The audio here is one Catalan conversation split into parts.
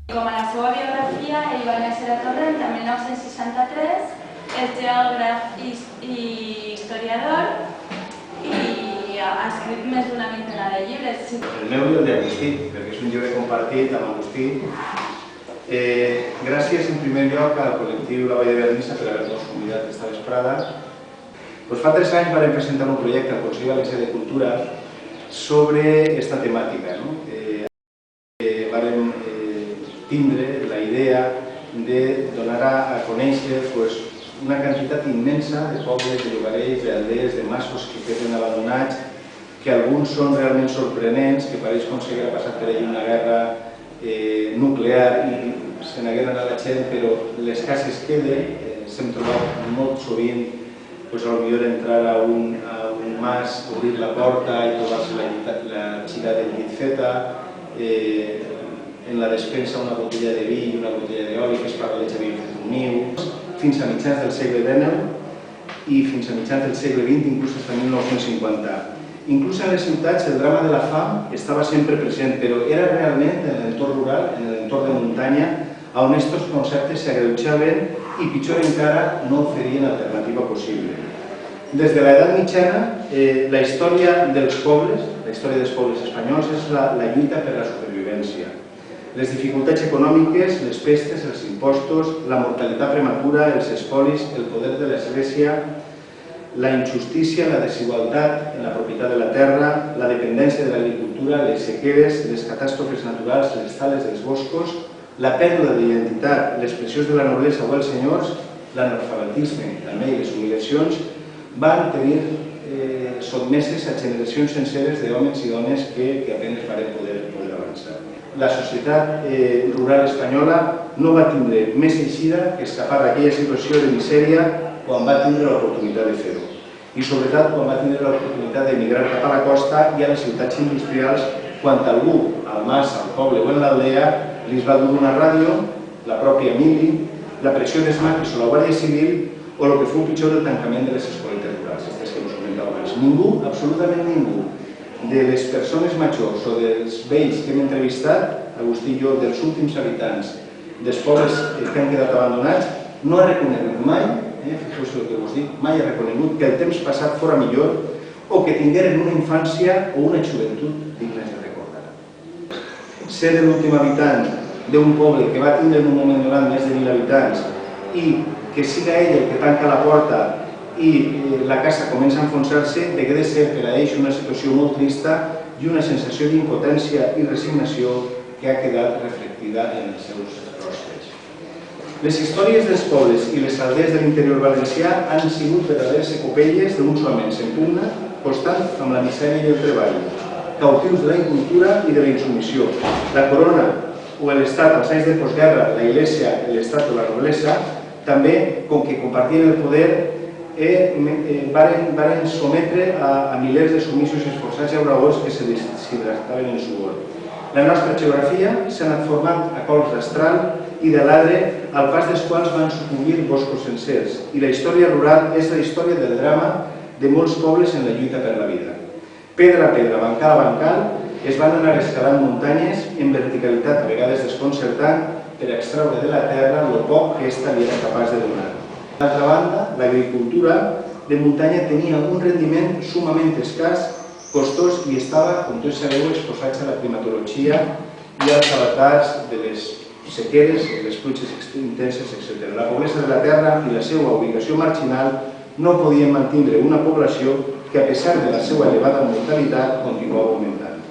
Com a la seva biografia, ell va néixer a Torrent en 1963, és geògraf i historiador i ha escrit més d'una vintena de llibres. El meu i el d'Agustí, perquè és un llibre compartit amb Agustí. Gràcies en primer lloc al col·lectiu La Vall de Vernissa per haver-nos convidat esta vesprada. Fa 3 anys vam presentar un projecte al Consell Valencià de Cultura sobre esta temàtica. Vam tindre la idea de donar a conèixer una quantitat immensa de pobles, de llogarets, d'alders, de masos que queden abandonats, que alguns són realment sorprenents, que pareix com si hagués passat per allà una guerra nuclear i se n'hagueren a la gent, però les cases queden. S'hem trobat molt sovint potser entrar a un mas, obrir la porta i trobar-se la xica del llit feta, en la despensa una botella de vi i una botella d'oli que es paraleja havien fet un niu, fins a mitjans del segle XIX i fins a mitjans del segle XX, inclús fins a 1950. Inclús en les ciutats el drama de la fam estava sempre present, però era realment en l'entorn rural, en l'entorn de muntanya, on aquests conceptes s'agreujaven i, pitjor encara, no oferien alternativa possible. Des de l'edat mitjana, la història dels pobles, la història dels pobles espanyols, és la lluita per la supervivència. Les dificultats econòmiques, les pestes, els impostos, la mortalitat prematura, els espolis, el poder de l'Església, la injustícia, la desigualtat en la propietat de la terra, la dependència de l'agricultura, les sequeres, les catàstrofes naturals, les tales dels boscos, la pèrdua d'identitat, les pressions de la noblesa o els senyors, l'analfabetisme també i les humiliacions, van tenir sotmeses a generacions senceres d'homes i dones que apenas varen poder avançar. La societat rural espanyola no va tindre més eixida que escapar d'aquella situació de misèria quan va tindre l'oportunitat de fer-ho. I sobretot quan va tindre l'oportunitat d'emigrar cap a la costa i a les ciutats industrials, quan algú, al mas, al poble o en l'aldea, li va donar una ràdio, la pròpia mili, la pressió dels maquis o la Guàrdia Civil, o el que fou pitjor, el tancament de les escoletes rurals, aquestes que us comentava abans. Ningú, absolutament ningú, de les persones majors o dels vells que hem entrevistat, Agustí i jo, dels últims habitants dels pobles que han quedat abandonats, no ha reconegut mai, fixeu-vos el que us dic, mai ha reconegut que el temps passat fora millor o que tingueren una infància o una joventut dignes de recordar. Ser l'últim habitant d'un poble que va tindre en un moment donat més de 1.000 habitants i que siga ell el que tanca la porta i la casa comença a enfonsar-se, de de ser per a ells una situació molt trista i una sensació d'impotència i resignació que ha quedat reflectida en els seus rostres. Les històries dels pobles i les aldees de l'interior valencià han sigut verdaderes epopeies d'uns homes en pugna constant amb la misèria i el treball, cautius de la incultura i de la insubmissió. La corona o l'Estat als anys de postguerra, la Iglesia, l'Estat o la noblesa, també, com que compartien el poder, varen sometre a milers de submissos i esforçats llauradors que se deshidrataven en suor. La nostra geografia s'ha anat formant a cols d'astral i de l'adre, al pas dels quals van sucumbir boscos sencers. I la història rural és la història del drama de molts pobles en la lluita per la vida. Pedra a pedra, bancal a bancal, es van anar escalant muntanyes en verticalitat, a vegades desconcertant, per extraure de la terra el poc que ésta li era capaç de donar. D'altra banda, l'agricultura de muntanya tenia un rendiment sumament escàs, costós i estava, com tots sabeu, exposats a la climatologia i als avatats de les sequeres, les pluges intenses, etc. La pobresa de la terra i la seva ubicació marginal no podien mantenir una població que, a pesar de la seva elevada mortalitat, continuava augmentant.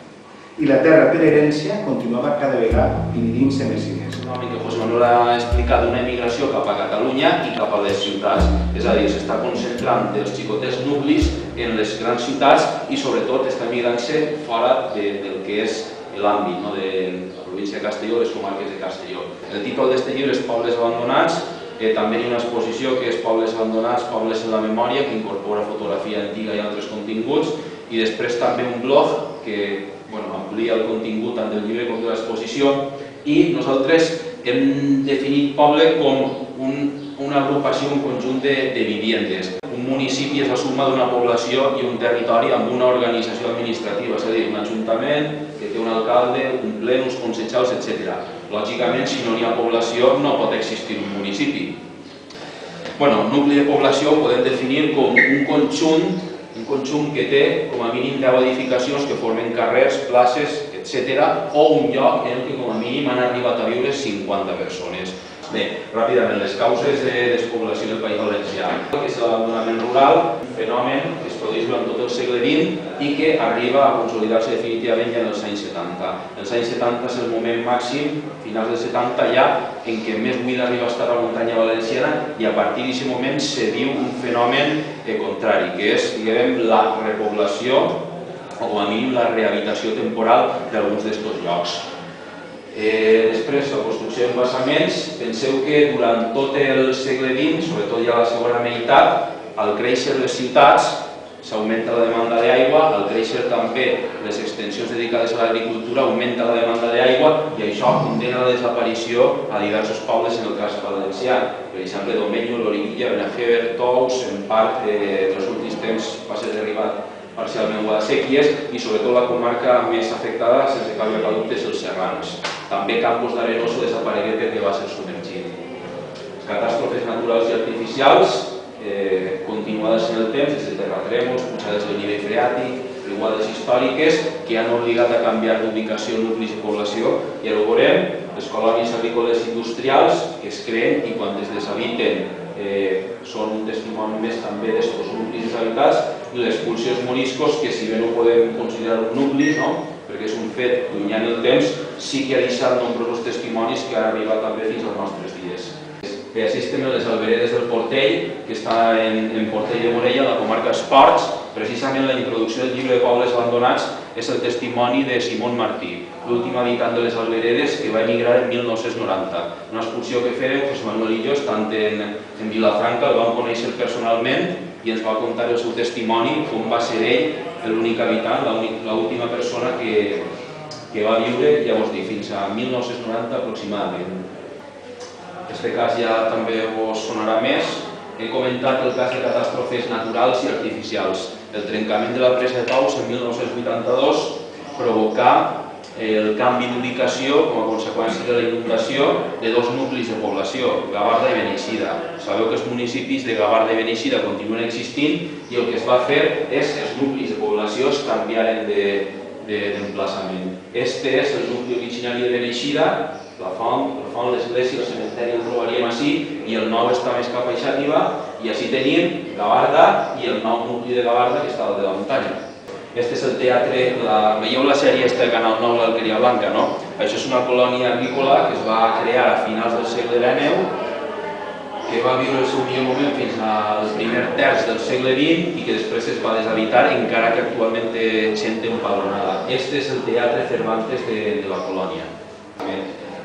I la terra per herència continuava cada vegada dividint-se més i més. José Manuel ha explicat una emigració cap a Catalunya i cap a les ciutats, és a dir, s'està concentrant els xicotets nuclis en les grans ciutats i sobretot està emigrant-se fora del que és l'àmbit de la província de Castelló, les comarques de Castelló. El títol d'aquest llibre és Pobles abandonats, també hi ha una exposició que és Pobles abandonats, Pobles en la memòria, que incorpora fotografia antiga i altres continguts, i després també un blog que amplia el contingut tant del llibre com de l'exposició. I nosaltres hem definit poble com una agrupació, un conjunt de viviendes. Un municipi és la suma d'una població i un territori amb una organització administrativa, és a dir, un ajuntament que té un alcalde, un ple, uns consellers, etc. Lògicament, si no n'hi ha població, no pot existir un municipi. Bueno, nucli de població ho podem definir com un conjunt que té com a mínim 10 edificacions que formen carrers, places, etc. o un lloc en què com a mínim han arribat a viure 50 persones. Bé, ràpidament, les causes de despoblació del País Valencià. Que és l'abandonament rural, un fenomen que es produeix durant tot el segle XX i que arriba a consolidar-se definitivament ja en els anys 70. Els anys 70 és el moment màxim, finals dels 70 ja, en què més buida arriba a estar la muntanya valenciana i a partir d'aquest moment se viu un fenomen contrari, que és, diguem, la repoblació o com a mínim la rehabilitació temporal d'alguns d'aquests llocs. Després, la construcció d'embassaments, penseu que durant tot el segle XX, sobretot ja la segona meitat, al créixer les ciutats s'augmenta la demanda d'aigua, al créixer també les extensions dedicades a l'agricultura augmenta la demanda d'aigua i això condena la desaparició a diversos pobles en el cas valencià. Per exemple, Domenyo, Loriguilla, Benafer, Tous, en part en els últims temps va ser derribat parcialment Guadasséquies i sobretot la comarca més afectada, sense cap de dubte, és els Serrans. També Campos d'Arenoso desaparegué perquè va ser submergit. Catàstrofes naturals i artificials, continuades en el temps, des de terratrèmols, pujades del nivell freàtic, riuades històriques que han obligat a canviar d'ubicació nuclis de població i ara ho veurem, les colònies agrícoles industrials que es creen i quan es deshabiten són un testimoni més també d'estos nuclis deshabitats i l'expulsió dels moriscos, que si bé no podem considerar un nucli, perquè és un fet llunyà en el temps, sí que ha deixat nombrosos testimonis que han arribat també fins als nostres dies. Així estem a les alberedes del Portell, que està en Portell de Morella, a la comarca Esports. Precisament la introducció del llibre de pobles abandonats és el testimoni de Simón Martí, l'últim habitant de les alberedes que va emigrar en 1990. Una excursió que fèrem, José Manuel i jo, estant en Vilafranca, el vam conèixer personalment i ens va contar el seu testimoni, com va ser ell l'únic habitant, l'última persona que va viure, ja vos dic, fins a 1990 aproximadament. Aquest cas ja també us sonarà més. He comentat el cas de catàstrofes naturals i artificials. El trencament de la presa de Tous en 1982 provocà el canvi d'ubicació com a conseqüència de la inundació de dos nuclis de població, Gavarda i Beneixida. Sabeu que els municipis de Gavarda i Beneixida continuen existint i el que es va fer és que els nuclis de població es canviaren d'emplaçament. Este és el nucli originari de Beneixida, la font, l'església, el cementeri el trobaríem així i el nou està més cap a Ixàtiva i així tenim Gavarda i el nou nucli de Gavarda que està al de la muntanya. Este és el teatre, veieu la sèrie de Canal 9, l'Alqueria Blanca, no? Això és una colònia agrícola que es va crear a finals del segle XIX, que va viure el seu millor moment fins al primer terç del segle XX i que després es va deshabitar encara que actualment té gent empadronada. Este és el teatre Cervantes de la colònia.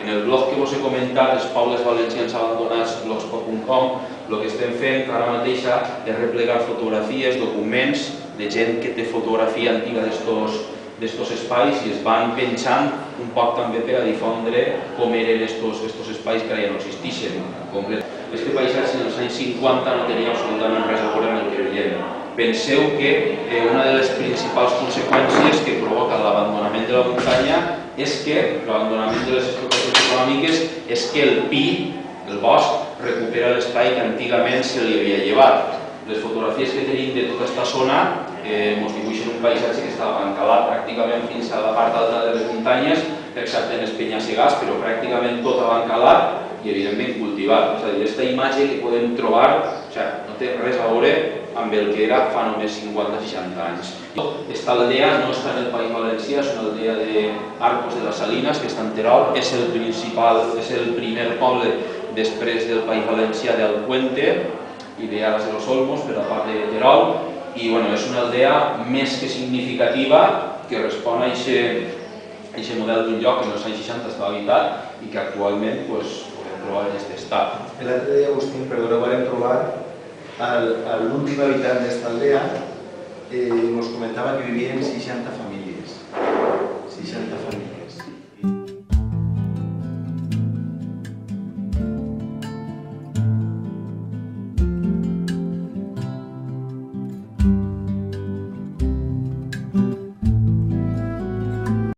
En el blog que vos he comentat, els pobles valencians abandonats, blogspot.com, el que estem fent ara mateix és replegar fotografies, documents de gent que té fotografia antiga d'estos espais i es van penjant un poc també per a difondre com eren estos espais que ara ja no existeixen. Este paisatge en els anys 50 no tenia absolutament res a veure amb el que veiem. Penseu que una de les principals conseqüències que provoca l'abandonament de la muntanya és que l'abandonament de les explotacions econòmiques és que el pi, el bosc, recupera l'espai que antigament se li havia llevat. Les fotografies que tenim de tota aquesta zona ens dibuixen un paisatge que estava encalat pràcticament fins a la part alta de les muntanyes, excepte en els penyasegats, però pràcticament tot va encalat i evidentment cultivat. És a dir, aquesta imatge que podem trobar no té res a veure amb el que era fa només 50-60 anys. Esta aldea no està en el País Valencià, és una aldea d'Arcos de les Salines, que està en Terol, és el primer poble després del País Valencià d'Alcuente i d'Aras de los Olmos, per la part de Terol, i és una aldea més que significativa que respon a aquest model d'un lloc que en els anys 60 estava habitat i que actualment podem trobar en aquest estat. L'altre dia, Agustín, perdoneu, vam trobar l'últim habitant d'esta aldea ens comentava que vivien 60